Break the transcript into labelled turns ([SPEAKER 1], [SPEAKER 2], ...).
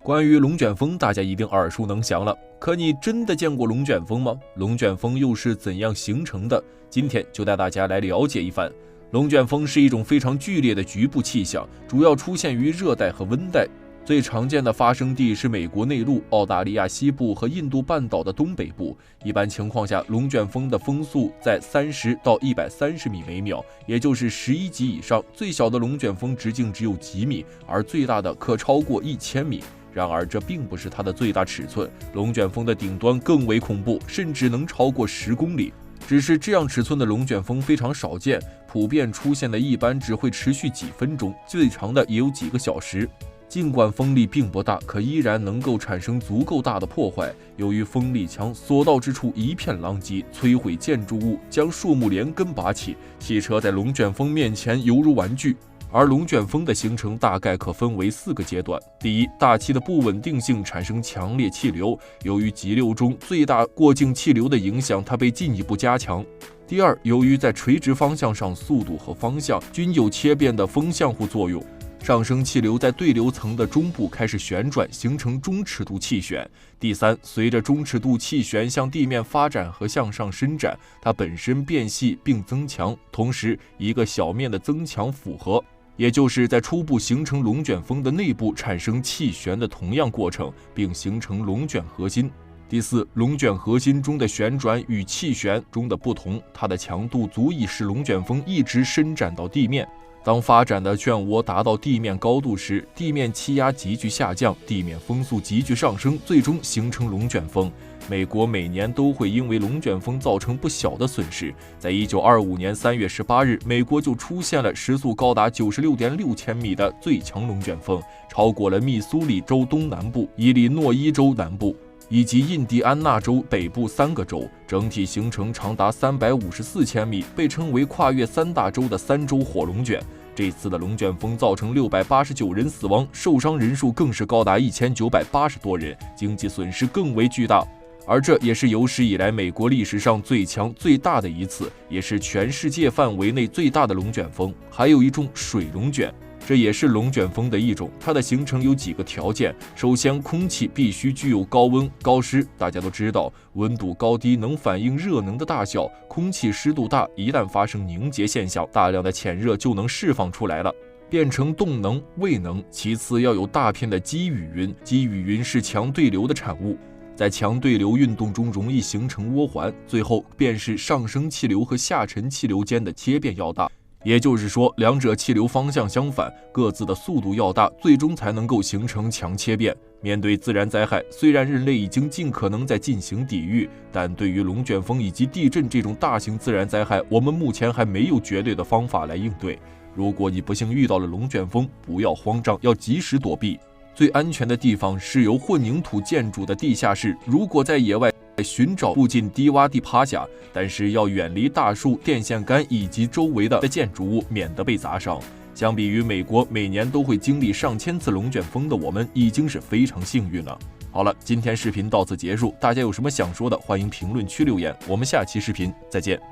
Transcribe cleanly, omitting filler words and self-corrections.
[SPEAKER 1] 关于龙卷风，大家一定耳熟能详了。可你真的见过龙卷风吗？龙卷风又是怎样形成的？今天就带大家来了解一番。龙卷风是一种非常剧烈的局部气象，主要出现于热带和温带。最常见的发生地是美国内陆、澳大利亚西部和印度半岛的东北部。一般情况下，龙卷风的风速在30到130米每秒，也就是11级以上。最小的龙卷风直径只有几米，而最大的可超过1000米。然而，这并不是它的最大尺寸，龙卷风的顶端更为恐怖，甚至能超过10公里。只是这样尺寸的龙卷风非常少见，普遍出现的一般只会持续几分钟，最长的也有几个小时。尽管风力并不大，可依然能够产生足够大的破坏。由于风力强，所到之处一片狼藉，摧毁建筑物，将树木连根拔起，汽车在龙卷风面前犹如玩具。而龙卷风的形成大概可分为4个阶段。第一，大气的不稳定性产生强烈气流，由于急流中最大过境气流的影响，它被进一步加强。第二，由于在垂直方向上速度和方向均有切变的风相互作用，上升气流在对流层的中部开始旋转，形成中尺度气旋。第三，随着中尺度气旋向地面发展和向上伸展，它本身变细并增强，同时一个小面的增强复合，也就是在初步形成龙卷风的内部产生气旋的同样过程，并形成龙卷核心。第四，龙卷核心中的旋转与气旋中的不同，它的强度足以使龙卷风一直伸展到地面。当发展的漩涡达到地面高度时，地面气压急剧下降，地面风速急剧上升，最终形成龙卷风。美国每年都会因为龙卷风造成不小的损失。在1925年3月18日，美国就出现了时速高达96.6千米的最强龙卷风，超过了密苏里州东南部、伊利诺伊州南部以及印第安纳州北部3个州，整体行程长达354千米，被称为跨越3大洲的3州火龙卷。这次的龙卷风造成689人死亡，受伤人数更是高达1980多人，经济损失更为巨大。而这也是有史以来美国历史上最强最大的一次，也是全世界范围内最大的龙卷风。还有一种水龙卷，这也是龙卷风的一种，它的形成有几个条件。首先，空气必须具有高温高湿。大家都知道，温度高低能反映热能的大小，空气湿度大，一旦发生凝结现象，大量的潜热就能释放出来了，变成动能、位能。其次，要有大片的积雨云，积雨云是强对流的产物，在强对流运动中容易形成涡环。最后便是上升气流和下沉气流间的切变要大，也就是说，两者气流方向相反，各自的速度要大，最终才能够形成强切变。面对自然灾害，虽然人类已经尽可能在进行抵御，但对于龙卷风以及地震这种大型自然灾害，我们目前还没有绝对的方法来应对。如果你不幸遇到了龙卷风，不要慌张，要及时躲避。最安全的地方是由混凝土建筑的地下室，如果在野外寻找附近低洼地趴下，但是要远离大树、电线杆以及周围的建筑物，免得被砸伤。相比于美国每年都会经历上千次龙卷风的我们，已经是非常幸运了。好了，今天视频到此结束，大家有什么想说的，欢迎评论区留言，我们下期视频再见。